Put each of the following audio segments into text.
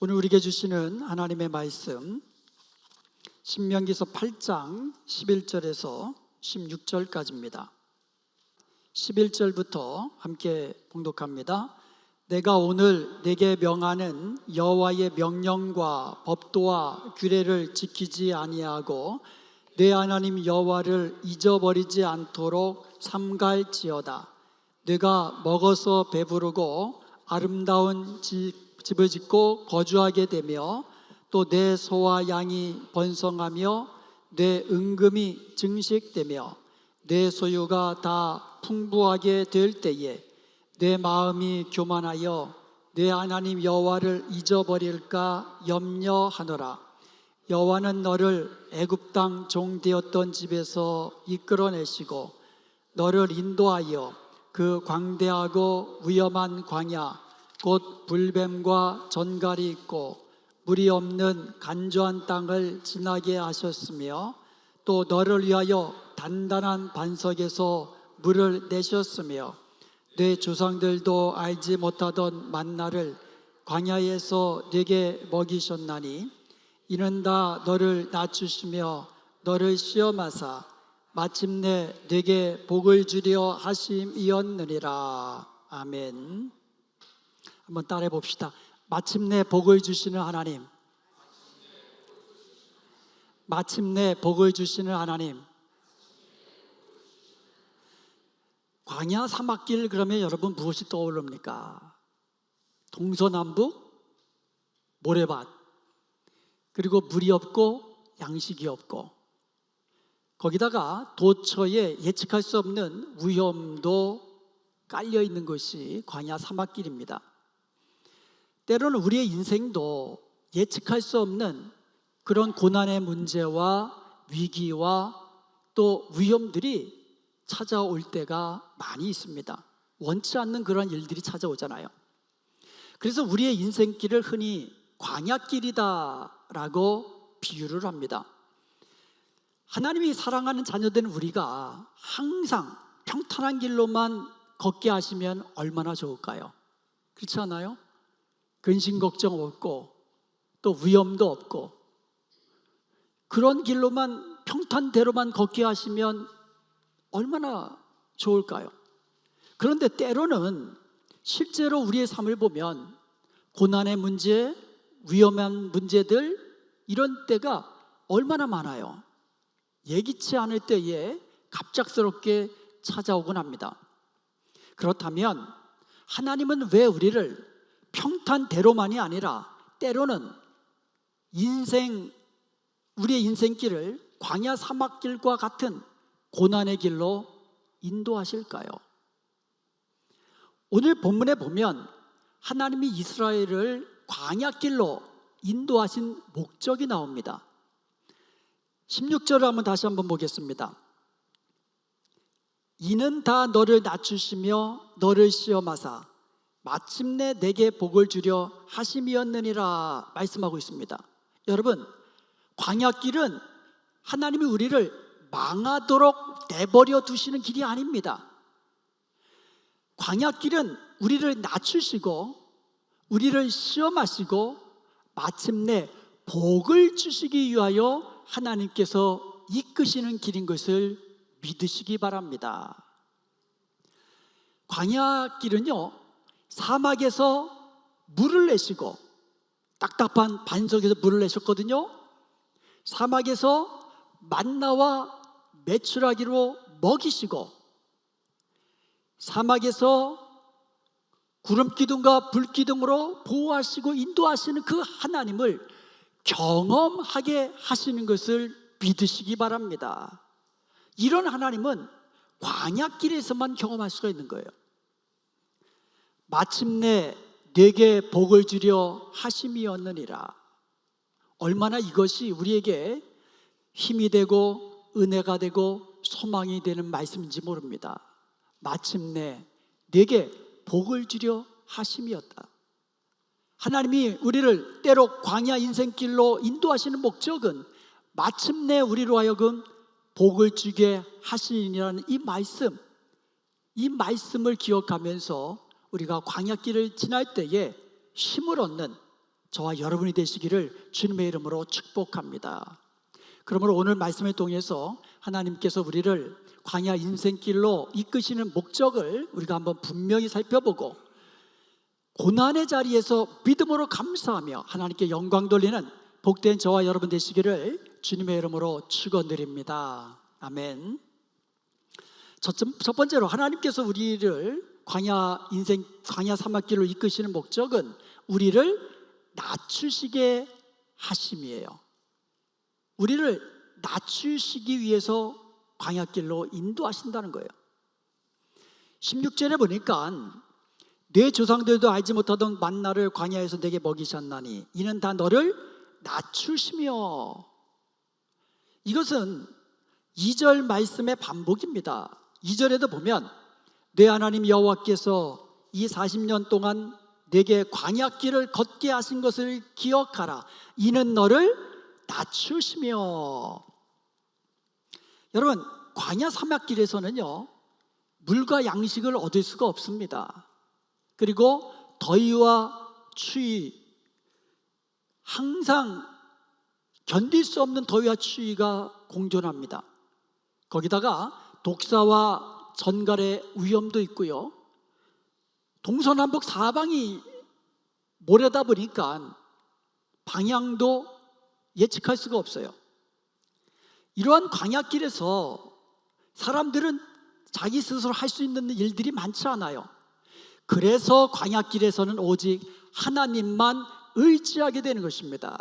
오늘 우리에게 주시는 하나님의 말씀 신명기서 8장 11절에서 16절까지입니다. 11절부터 함께 봉독합니다. 내가 오늘 내게 명하는 여호와의 명령과 법도와 규례를 지키지 아니하고 내 하나님 여호와를 잊어버리지 않도록 삼갈지어다. 내가 먹어서 배부르고 아름다운 집을 짓고 거주하게 되며 또 내 소와 양이 번성하며 내 은금이 증식되며 내 소유가 다 풍부하게 될 때에 내 마음이 교만하여 내 하나님 여호와를 잊어버릴까 염려하노라. 여호와는 너를 애굽 땅 종되었던 집에서 이끌어내시고 너를 인도하여 그 광대하고 위험한 광야 곧 불뱀과 전갈이 있고 물이 없는 간조한 땅을 지나게 하셨으며 또 너를 위하여 단단한 반석에서 물을 내셨으며 내 조상들도 알지 못하던 만나를 광야에서 네게 먹이셨나니 이는 다 너를 낮추시며 너를 시험하사 마침내 네게 복을 주려 하심이었느니라. 아멘. 한번 따라해 봅시다. 마침내 복을 주시는 하나님. 마침내 복을 주시는 하나님. 광야 사막길 그러면 여러분 무엇이 떠오릅니까? 동서남북 모래밭, 그리고 물이 없고 양식이 없고 거기다가 도처에 예측할 수 없는 위험도 깔려 있는 것이 광야 사막길입니다. 때로는 우리의 인생도 예측할 수 없는 그런 고난의 문제와 위기와 또 위험들이 찾아올 때가 많이 있습니다. 원치 않는 그런 일들이 찾아오잖아요. 그래서 우리의 인생길을 흔히 광야길이다라고 비유를 합니다. 하나님이 사랑하는 자녀된 우리가 항상 평탄한 길로만 걷게 하시면 얼마나 좋을까요? 그렇지 않아요? 근심 걱정 없고 또 위험도 없고 그런 길로만 평탄대로만 걷게 하시면 얼마나 좋을까요? 그런데 때로는 실제로 우리의 삶을 보면 고난의 문제, 위험한 문제들 이런 때가 얼마나 많아요. 예기치 않을 때에 갑작스럽게 찾아오곤 합니다. 그렇다면 하나님은 왜 우리를 평탄대로만이 아니라 때로는 우리의 인생길을 광야 사막길과 같은 고난의 길로 인도하실까요? 오늘 본문에 보면 하나님이 이스라엘을 광야길로 인도하신 목적이 나옵니다. 16절을 다시 한번 보겠습니다. 이는 다 너를 낮추시며 너를 시험하사 마침내 내게 복을 주려 하심이었느니라 말씀하고 있습니다. 여러분, 광야길은 하나님이 우리를 망하도록 내버려 두시는 길이 아닙니다. 광야길은 우리를 낮추시고 우리를 시험하시고 마침내 복을 주시기 위하여 하나님께서 이끄시는 길인 것을 믿으시기 바랍니다. 광야길은요, 사막에서 물을 내시고 딱딱한 반석에서 물을 내셨거든요. 사막에서 만나와 메추라기로 먹이시고 사막에서 구름기둥과 불기둥으로 보호하시고 인도하시는 그 하나님을 경험하게 하시는 것을 믿으시기 바랍니다. 이런 하나님은 광야길에서만 경험할 수가 있는 거예요. 마침내 내게 복을 주려 하심이었느니라. 얼마나 이것이 우리에게 힘이 되고 은혜가 되고 소망이 되는 말씀인지 모릅니다. 마침내 내게 복을 주려 하심이었다. 하나님이 우리를 때로 광야 인생길로 인도하시는 목적은 마침내 우리로 하여금 복을 주게 하시니라는 이 말씀을 기억하면서 우리가 광야길을 지날 때에 힘을 얻는 저와 여러분이 되시기를 주님의 이름으로 축복합니다. 그러므로 오늘 말씀을 통해서 하나님께서 우리를 광야 인생길로 이끄시는 목적을 우리가 한번 분명히 살펴보고, 고난의 자리에서 믿음으로 감사하며 하나님께 영광 돌리는 복된 저와 여러분 되시기를 주님의 이름으로 축원드립니다. 아멘. 첫 번째로 하나님께서 우리를 광야 사막길로 이끄시는 목적은 우리를 낮추시게 하심이에요. 우리를 낮추시기 위해서 광야길로 인도하신다는 거예요. 16절에 보니까 내 조상들도 알지 못하던 만나를 광야에서 내게 먹이셨나니 이는 다 너를 낮추시며. 이것은 2절 말씀의 반복입니다. 2절에도 보면 내 하나님 여호와께서 이 40년 동안 내게 광야길을 걷게 하신 것을 기억하라. 이는 너를 낮추시며. 여러분, 광야 사막길에서는요, 물과 양식을 얻을 수가 없습니다. 그리고 더위와 추위, 항상 견딜 수 없는 더위와 추위가 공존합니다. 거기다가 독사와 전갈의 위험도 있고요, 동서남북 사방이 모래다 보니까 방향도 예측할 수가 없어요. 이러한 광야길에서 사람들은 자기 스스로 할 수 있는 일들이 많지 않아요. 그래서 광야길에서는 오직 하나님만 의지하게 되는 것입니다.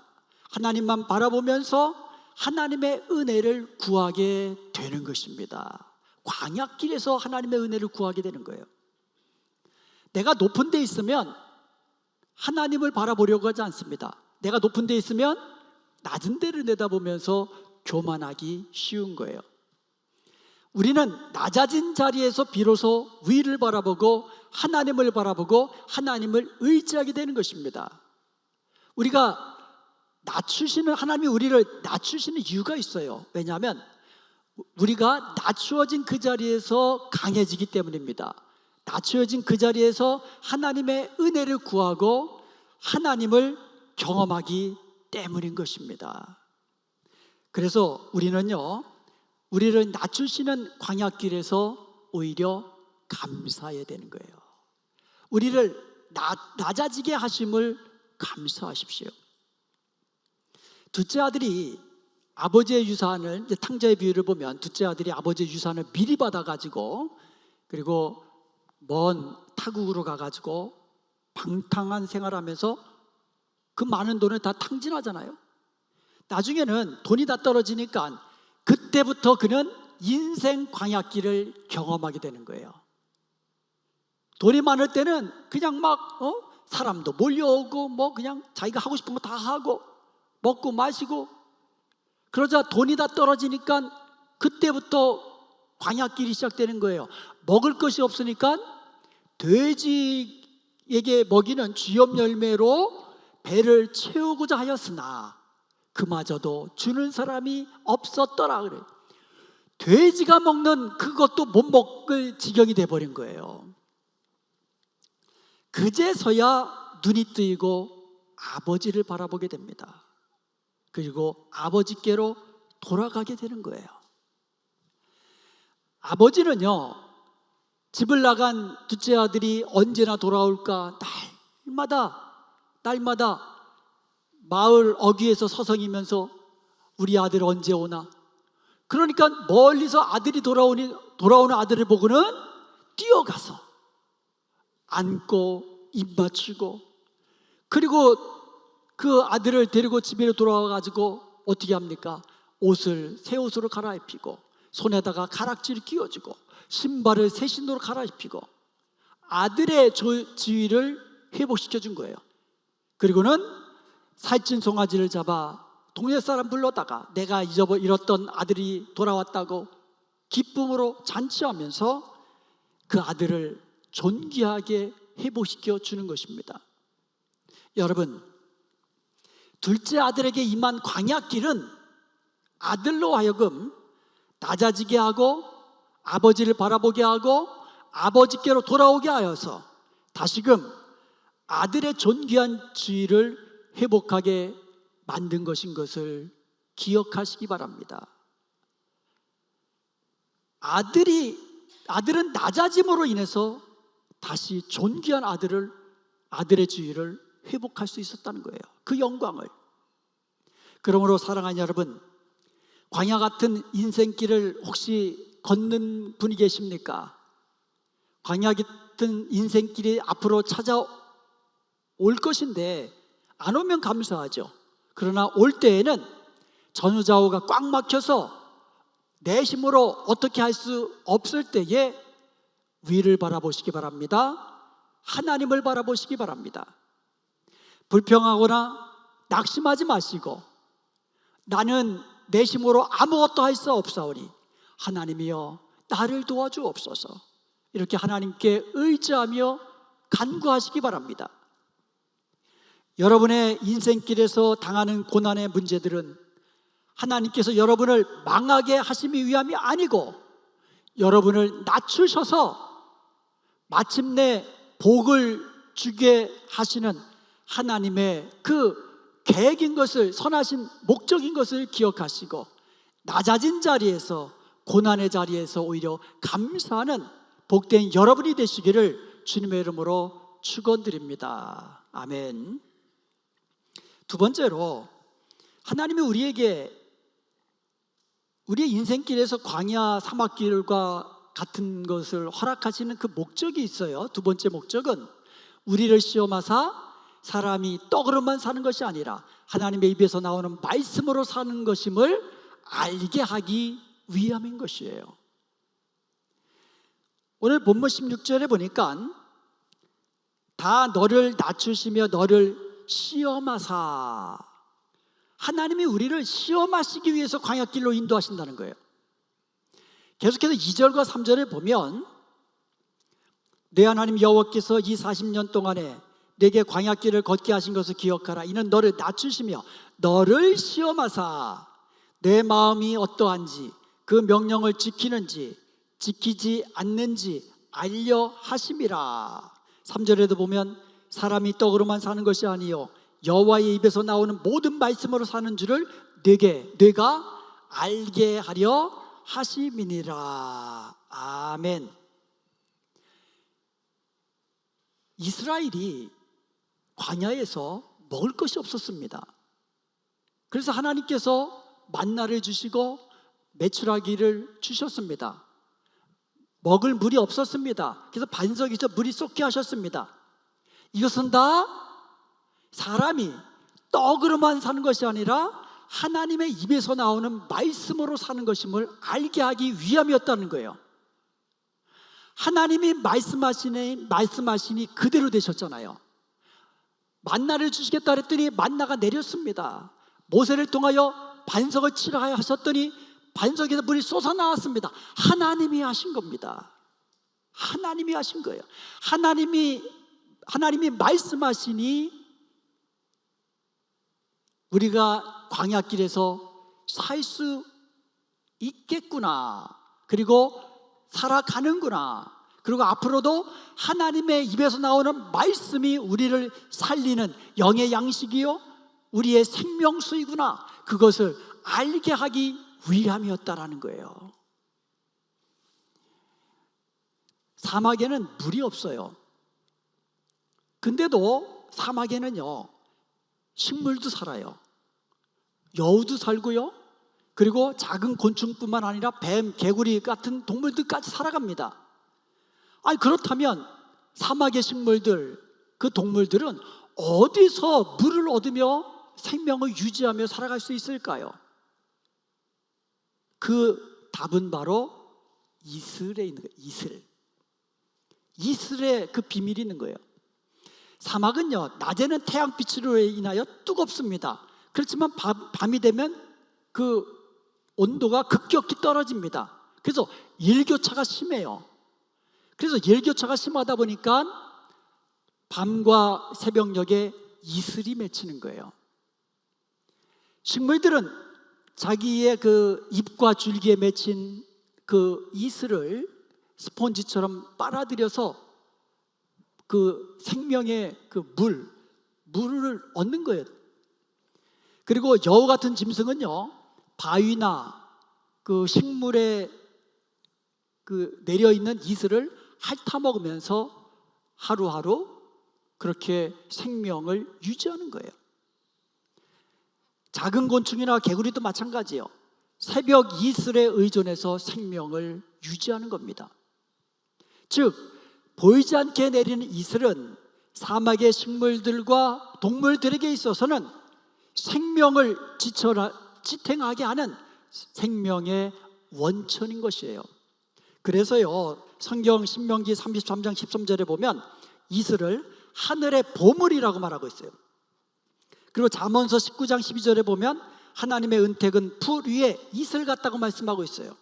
하나님만 바라보면서 하나님의 은혜를 구하게 되는 것입니다. 광야길에서 하나님의 은혜를 구하게 되는 거예요. 내가 높은 데 있으면 하나님을 바라보려고 하지 않습니다. 내가 높은 데 있으면 낮은 데를 내다보면서 교만하기 쉬운 거예요. 우리는 낮아진 자리에서 비로소 위를 바라보고 하나님을 바라보고 하나님을 의지하게 되는 것입니다. 우리가 하나님이 우리를 낮추시는 이유가 있어요. 왜냐하면 우리가 낮추어진 그 자리에서 강해지기 때문입니다. 낮추어진 그 자리에서 하나님의 은혜를 구하고 하나님을 경험하기 때문인 것입니다. 그래서 우리를 낮추시는 광야길에서 오히려 감사해야 되는 거예요. 우리를 낮아지게 하심을 감사하십시오. 둘째 아들이 아버지의 유산을, 탕자의 비유를 보면 둘째 아들이 아버지의 유산을 미리 받아가지고 그리고 먼 타국으로 가가지고 방탕한 생활하면서 그 많은 돈을 다 탕진하잖아요. 나중에는 돈이 다 떨어지니까 그때부터 그는 인생 광야길을 경험하게 되는 거예요. 돈이 많을 때는 그냥 사람도 몰려오고 그냥 자기가 하고 싶은 거 다 하고 먹고 마시고, 그러자 돈이 다 떨어지니까 그때부터 광야길이 시작되는 거예요. 먹을 것이 없으니까 돼지에게 먹이는 쥐염 열매로 배를 채우고자 하였으나 그마저도 주는 사람이 없었더라 그래요. 돼지가 먹는 그것도 못 먹을 지경이 돼버린 거예요. 그제서야 눈이 뜨이고 아버지를 바라보게 됩니다. 그리고 아버지께로 돌아가게 되는 거예요. 아버지는요, 집을 나간 둘째 아들이 언제나 돌아올까 날마다 마을 어귀에서 서성이면서 우리 아들 언제 오나, 그러니까 멀리서 아들이 돌아오는 아들을 보고는 뛰어가서 안고 입 맞추고, 그리고 그 아들을 데리고 집에 돌아와가지고 어떻게 합니까? 새 옷으로 갈아입히고 손에다가 가락지를 끼워주고 신발을 새 신으로 갈아입히고 아들의 지위를 회복시켜준 거예요. 그리고는 살찐 송아지를 잡아 동네 사람 불러다가 내가 잃었던 아들이 돌아왔다고 기쁨으로 잔치하면서 그 아들을 존귀하게 회복시켜 주는 것입니다. 여러분, 둘째 아들에게 임한 광야길은 아들로 하여금 낮아지게 하고 아버지를 바라보게 하고 아버지께로 돌아오게 하여서 다시금 아들의 존귀한 지위를 회복하게 만든 것인 것을 기억하시기 바랍니다. 아들은 낮아짐으로 인해서 다시 존귀한 아들의 지위를 회복할 수 있었다는 거예요. 그 영광을. 그러므로 사랑하는 여러분, 광야 같은 인생길을 혹시 걷는 분이 계십니까? 광야 같은 인생길이 앞으로 찾아올 것인데 안 오면 감사하죠. 그러나 올 때에는 전후좌우가 꽉 막혀서 내 힘으로 어떻게 할 수 없을 때에 위를 바라보시기 바랍니다. 하나님을 바라보시기 바랍니다. 불평하거나 낙심하지 마시고, 나는 내 힘으로 아무것도 할 수 없사오니 하나님이여 나를 도와주옵소서, 이렇게 하나님께 의지하며 간구하시기 바랍니다. 여러분의 인생길에서 당하는 고난의 문제들은 하나님께서 여러분을 망하게 하심이 위함이 아니고 여러분을 낮추셔서 마침내 복을 주게 하시는 하나님의 그 계획인 것을, 선하신 목적인 것을 기억하시고 낮아진 자리에서, 고난의 자리에서 오히려 감사하는 복된 여러분이 되시기를 주님의 이름으로 축원드립니다. 아멘. 두 번째로, 하나님이 우리에게 우리의 인생길에서 광야 사막길과 같은 것을 허락하시는 그 목적이 있어요. 두 번째 목적은 우리를 시험하사 사람이 떡으로만 사는 것이 아니라 하나님의 입에서 나오는 말씀으로 사는 것임을 알게 하기 위함인 것이에요. 오늘 본문 16절에 보니까 다 너를 낮추시며 너를 시험하사, 하나님이 우리를 시험하시기 위해서 광야길로 인도하신다는 거예요. 계속해서 2절과 3절에 보면 내 하나님 여호와께서 이 40년 동안에 내게 광야길을 걷게 하신 것을 기억하라. 이는 너를 낮추시며 너를 시험하사 내 마음이 어떠한지 그 명령을 지키는지 지키지 않는지 알려 하심이라. 3절에도 보면 사람이 떡으로만 사는 것이 아니요 여호와의 입에서 나오는 모든 말씀으로 사는 줄을 내가 알게 하려 하심이니라. 아멘. 이스라엘이 광야에서 먹을 것이 없었습니다. 그래서 하나님께서 만나를 주시고 메추라기를 주셨습니다. 먹을 물이 없었습니다. 그래서 반석에서 물이 쏟게 하셨습니다. 이것은 다 사람이 떡으로만 사는 것이 아니라 하나님의 입에서 나오는 말씀으로 사는 것임을 알게 하기 위함이었다는 거예요. 하나님이 말씀하시니 그대로 되셨잖아요. 만나를 주시겠다 그랬더니 만나가 내렸습니다. 모세를 통하여 반석을 치라 하셨더니 반석에서 물이 쏟아 나왔습니다. 하나님이 하신 겁니다. 하나님이 하신 거예요. 하나님이 말씀하시니 우리가 광야길에서 살 수 있겠구나, 그리고 살아가는구나, 그리고 앞으로도 하나님의 입에서 나오는 말씀이 우리를 살리는 영의 양식이요 우리의 생명수이구나, 그것을 알게 하기 위함이었다라는 거예요. 사막에는 물이 없어요. 근데도 사막에는요 식물도 살아요. 여우도 살고요, 그리고 작은 곤충뿐만 아니라 뱀, 개구리 같은 동물들까지 살아갑니다. 아니, 그렇다면 사막의 식물들, 그 동물들은 어디서 물을 얻으며 생명을 유지하며 살아갈 수 있을까요? 그 답은 바로 이슬에 있는 거예요. 이슬에 그 비밀이 있는 거예요. 사막은요 낮에는 태양빛으로 인하여 뜨겁습니다. 그렇지만 밤이 되면 그 온도가 급격히 떨어집니다. 그래서 일교차가 심해요. 그래서 일교차가 심하다 보니까 밤과 새벽녘에 이슬이 맺히는 거예요. 식물들은 자기의 그 잎과 줄기에 맺힌 그 이슬을 스폰지처럼 빨아들여서 그 생명의 그 물을 얻는 거예요. 그리고 여우 같은 짐승은요, 바위나 그 식물에 내려 있는 이슬을 핥아먹으면서 하루하루 그렇게 생명을 유지하는 거예요. 작은 곤충이나 개구리도 마찬가지예요. 새벽 이슬에 의존해서 생명을 유지하는 겁니다. 즉 보이지 않게 내리는 이슬은 사막의 식물들과 동물들에게 있어서는 생명을 지탱하게 하는 생명의 원천인 것이에요. 그래서요, 성경 신명기 33장 13절에 보면 이슬을 하늘의 보물이라고 말하고 있어요. 그리고 잠언서 19장 12절에 보면 하나님의 은택은 풀 위에 이슬 같다고 말씀하고 있어요.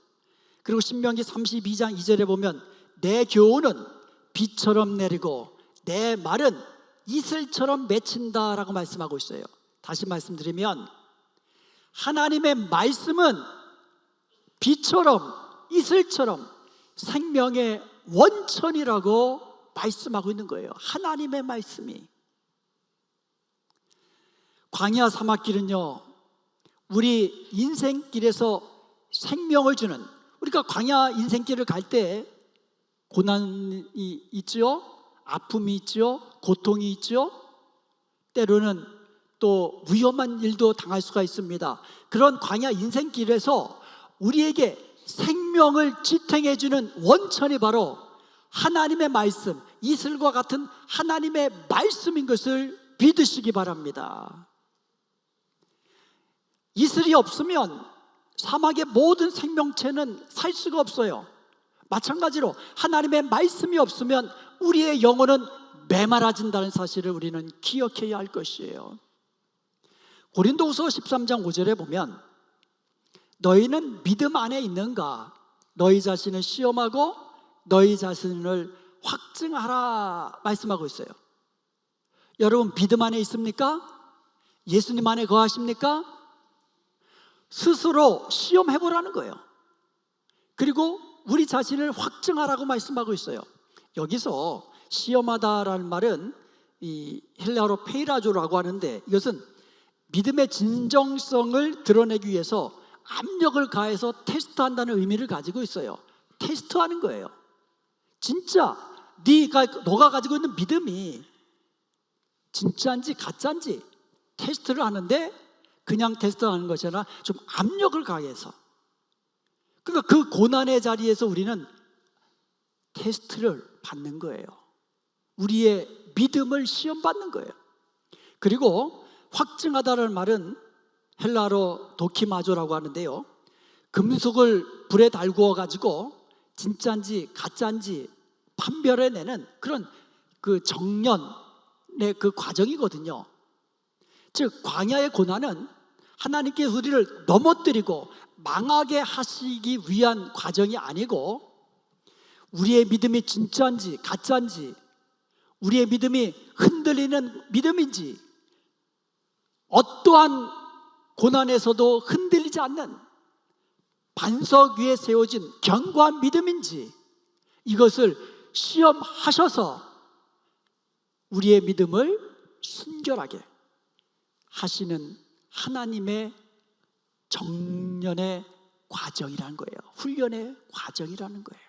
그리고 신명기 32장 2절에 보면 내 교훈은 비처럼 내리고 내 말은 이슬처럼 맺힌다라고 말씀하고 있어요. 다시 말씀드리면 하나님의 말씀은 비처럼 이슬처럼 생명의 원천이라고 말씀하고 있는 거예요. 하나님의 말씀이. 광야 사막길은요, 우리 인생길에서 생명을 주는, 우리가 광야 인생길을 갈 때 고난이 있죠, 아픔이 있죠, 고통이 있죠, 때로는 또 위험한 일도 당할 수가 있습니다. 그런 광야 인생길에서 우리에게 생명을 지탱해 주는 원천이 바로 하나님의 말씀, 이슬과 같은 하나님의 말씀인 것을 믿으시기 바랍니다. 이슬이 없으면 사막의 모든 생명체는 살 수가 없어요. 마찬가지로 하나님의 말씀이 없으면 우리의 영혼은 메마라진다는 사실을 우리는 기억해야 할 것이에요. 고린도후서 13장 5절에 보면 너희는 믿음 안에 있는가? 너희 자신을 시험하고 너희 자신을 확증하라 말씀하고 있어요. 여러분 믿음 안에 있습니까? 예수님 안에 거하십니까? 스스로 시험해보라는 거예요. 그리고 우리 자신을 확증하라고 말씀하고 있어요. 여기서 시험하다라는 말은 이 헬라어로 페이라조라고 하는데, 이것은 믿음의 진정성을 드러내기 위해서 압력을 가해서 테스트한다는 의미를 가지고 있어요. 테스트하는 거예요. 진짜 너가 가지고 있는 믿음이 진짜인지 가짜인지 테스트를 하는데, 그냥 테스트하는 것이 아니라 좀 압력을 가해서, 그러니까 그 고난의 자리에서 우리는 테스트를 받는 거예요. 우리의 믿음을 시험받는 거예요. 그리고 확증하다라는 말은 헬라어로 도키마조라고 하는데요, 금속을 불에 달구어 가지고 진짜인지 가짜인지 판별해내는 그런 그 정련의 그 과정이거든요. 즉 광야의 고난은 하나님께서 우리를 넘어뜨리고 망하게 하시기 위한 과정이 아니고, 우리의 믿음이 진짜인지 가짜인지, 우리의 믿음이 흔들리는 믿음인지, 어떠한 고난에서도 흔들리지 않는 반석 위에 세워진 견고한 믿음인지, 이것을 시험하셔서 우리의 믿음을 순결하게 하시는 하나님의 정련의 과정이라는 거예요. 훈련의 과정이라는 거예요.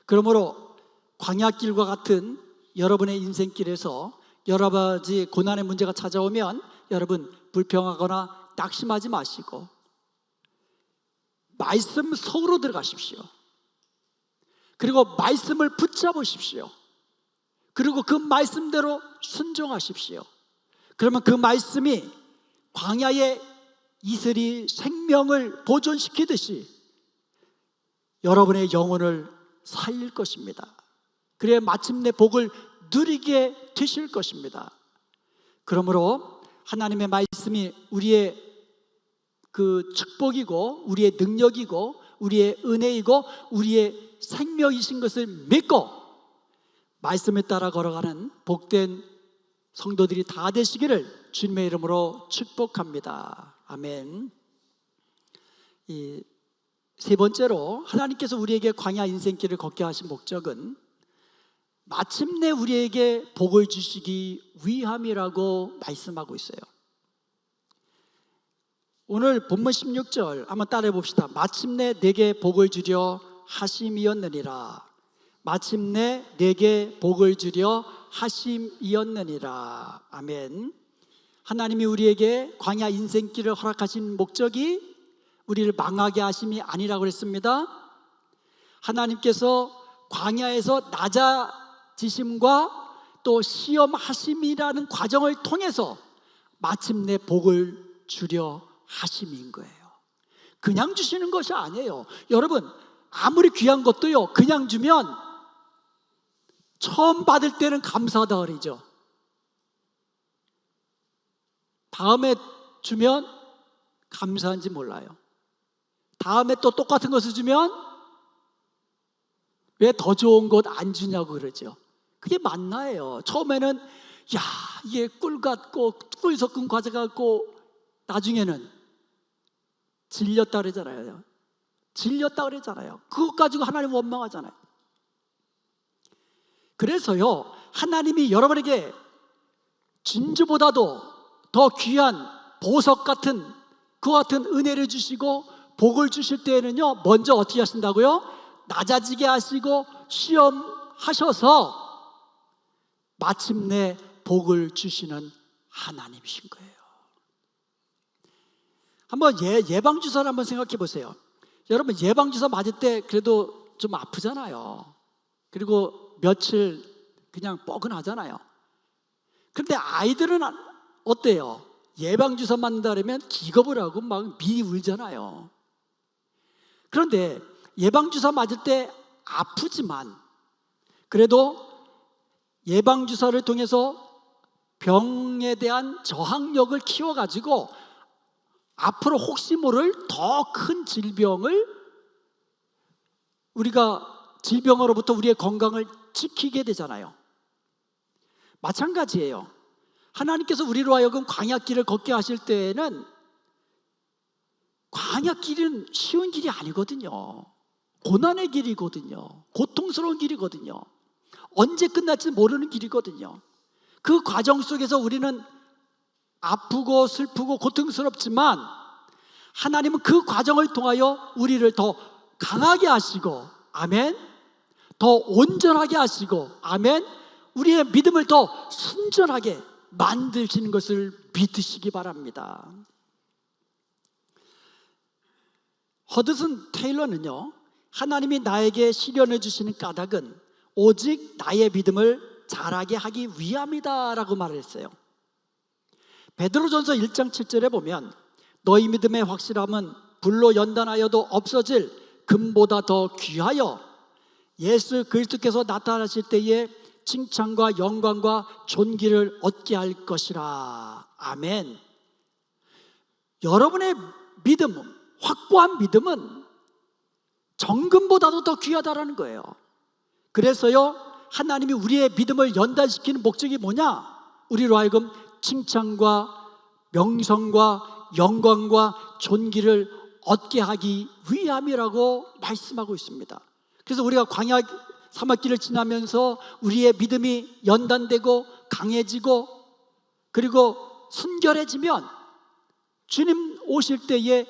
그러므로 광야길과 같은 여러분의 인생길에서 여러 가지 고난의 문제가 찾아오면 여러분 불평하거나 낙심하지 마시고 말씀 속으로 들어가십시오. 그리고 말씀을 붙잡으십시오. 그리고 그 말씀대로 순종하십시오. 그러면 그 말씀이 광야의 이슬이 생명을 보존시키듯이 여러분의 영혼을 살릴 것입니다. 그래야 마침내 복을 누리게 되실 것입니다. 그러므로 하나님의 말씀이 우리의 그 축복이고 우리의 능력이고 우리의 은혜이고 우리의 생명이신 것을 믿고 말씀에 따라 걸어가는 복된 성도들이 다 되시기를 주님의 이름으로 축복합니다. 아멘. 세 번째로 하나님께서 우리에게 광야 인생길을 걷게 하신 목적은 마침내 우리에게 복을 주시기 위함이라고 말씀하고 있어요. 오늘 본문 16절 한번 따라해 봅시다. 마침내 내게 복을 주려 하심이었느니라. 마침내 내게 복을 주려 하심이었느니라. 아멘. 하나님이 우리에게 광야 인생길을 허락하신 목적이 우리를 망하게 하심이 아니라고 그랬습니다. 하나님께서 광야에서 낮아지심과 또 시험하심이라는 과정을 통해서 마침내 복을 주려 하심인 거예요. 그냥 주시는 것이 아니에요. 여러분, 아무리 귀한 것도요, 그냥 주면 처음 받을 때는 감사하다 그러죠. 다음에 주면 감사한지 몰라요. 다음에 또 똑같은 것을 주면 왜 더 좋은 것 안 주냐고 그러죠. 그게 만나예요. 처음에는 야, 이게 꿀 같고 꿀 섞은 과자 같고 나중에는 질렸다 그러잖아요. 질렸다 그러잖아요. 그것 가지고 하나님 원망하잖아요. 그래서요, 하나님이 여러분에게 진주보다도 더 귀한 보석 같은 그 같은 은혜를 주시고 복을 주실 때에는요, 먼저 어떻게 하신다고요? 낮아지게 하시고 시험하셔서 마침내 복을 주시는 하나님이신 거예요. 한번 예방주사를 한번 생각해 보세요. 여러분, 예방주사 맞을 때 그래도 좀 아프잖아요. 그리고 며칠 그냥 뻐근하잖아요. 그런데 아이들은 어때요? 예방주사 맞는다 그러면 기겁을 하고 막 미리 울잖아요. 그런데 예방주사 맞을 때 아프지만 그래도 예방주사를 통해서 병에 대한 저항력을 키워가지고 앞으로 혹시 모를 더 큰 질병을 우리가 질병으로부터 우리의 건강을 지키게 되잖아요. 마찬가지예요. 하나님께서 우리로 하여금 광야길을 걷게 하실 때에는 광야길은 쉬운 길이 아니거든요. 고난의 길이거든요. 고통스러운 길이거든요. 언제 끝날지 모르는 길이거든요. 그 과정 속에서 우리는 아프고 슬프고 고통스럽지만 하나님은 그 과정을 통하여 우리를 더 강하게 하시고, 아멘, 더 온전하게 하시고, 아멘, 우리의 믿음을 더 순전하게 만드시는 것을 믿으시기 바랍니다. 허드슨 테일러는요, 하나님이 나에게 시련을 주시는 까닭은 오직 나의 믿음을 자라게 하기 위함이다 라고 말을 했어요. 베드로전서 1장 7절에 보면 너희 믿음의 확실함은 불로 연단하여도 없어질 금보다 더 귀하여 예수 그리스도께서 나타나실 때에 칭찬과 영광과 존귀를 얻게 할 것이라. 아멘. 여러분의 믿음, 확고한 믿음은 정금보다도 더 귀하다라는 거예요. 그래서요, 하나님이 우리의 믿음을 연단시키는 목적이 뭐냐? 우리로 하여금 칭찬과 명성과 영광과 존귀를 얻게 하기 위함이라고 말씀하고 있습니다. 그래서 우리가 광야 사막길을 지나면서 우리의 믿음이 연단되고 강해지고 그리고 순결해지면 주님 오실 때에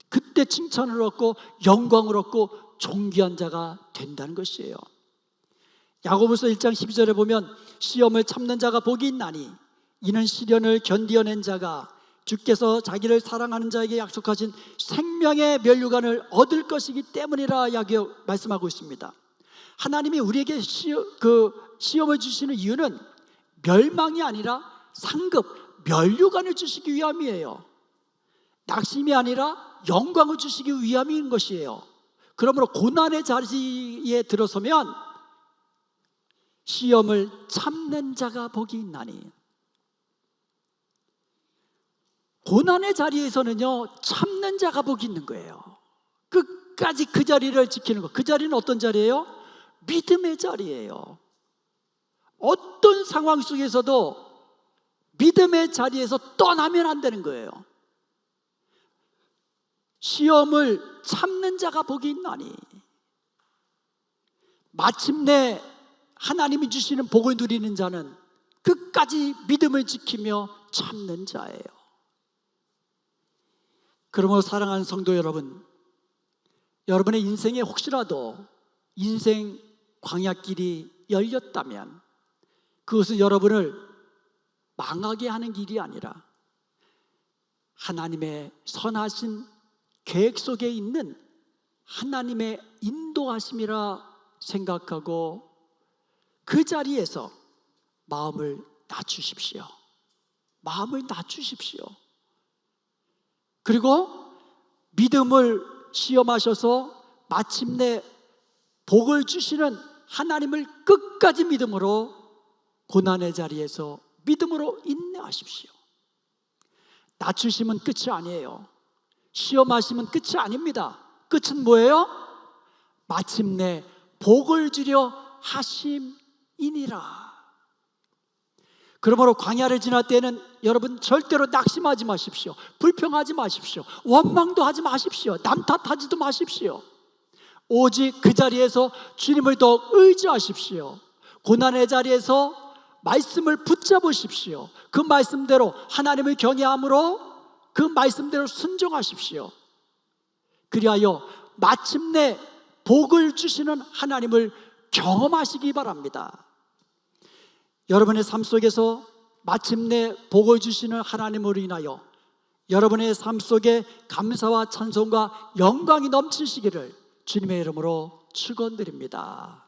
그때 칭찬을 얻고 영광을 얻고 존귀한 자가 된다는 것이에요. 야고보서 1장 12절에 보면 시험을 참는 자가 복이 있나니 이는 시련을 견디어낸 자가 주께서 자기를 사랑하는 자에게 약속하신 생명의 면류관을 얻을 것이기 때문이라 말씀하고 있습니다. 하나님이 우리에게 시험을 주시는 이유는 멸망이 아니라 상급, 면류관을 주시기 위함이에요. 낙심이 아니라 영광을 주시기 위함인 것이에요. 그러므로 고난의 자리에 들어서면 시험을 참는 자가 복이 있나니, 고난의 자리에서는요 참는 자가 복이 있는 거예요. 끝까지 그 자리를 지키는 것. 그 자리는 어떤 자리예요? 믿음의 자리예요. 어떤 상황 속에서도 믿음의 자리에서 떠나면 안 되는 거예요. 시험을 참는 자가 복이 있나니, 마침내 하나님이 주시는 복을 누리는 자는 끝까지 믿음을 지키며 참는 자예요. 그러므로 사랑하는 성도 여러분, 여러분의 인생에 혹시라도 인생 광야길이 열렸다면 그것은 여러분을 망하게 하는 길이 아니라 하나님의 선하신 계획 속에 있는 하나님의 인도하심이라 생각하고 그 자리에서 마음을 낮추십시오. 마음을 낮추십시오. 그리고 믿음을 시험하셔서 마침내 복을 주시는 하나님을 끝까지 믿음으로 고난의 자리에서 믿음으로 인내하십시오. 낮추시면 끝이 아니에요. 시험하시면 끝이 아닙니다. 끝은 뭐예요? 마침내 복을 주려 하심이니라. 그러므로 광야를 지날 때는 여러분 절대로 낙심하지 마십시오. 불평하지 마십시오. 원망도 하지 마십시오. 남 탓하지도 마십시오. 오직 그 자리에서 주님을 더욱 의지하십시오. 고난의 자리에서 말씀을 붙잡으십시오. 그 말씀대로 하나님을 경외함으로 그 말씀대로 순종하십시오. 그리하여 마침내 복을 주시는 하나님을 경험하시기 바랍니다. 여러분의 삶 속에서 마침내 복을 주시는 하나님으로 인하여 여러분의 삶 속에 감사와 찬송과 영광이 넘치시기를 주님의 이름으로 축원드립니다.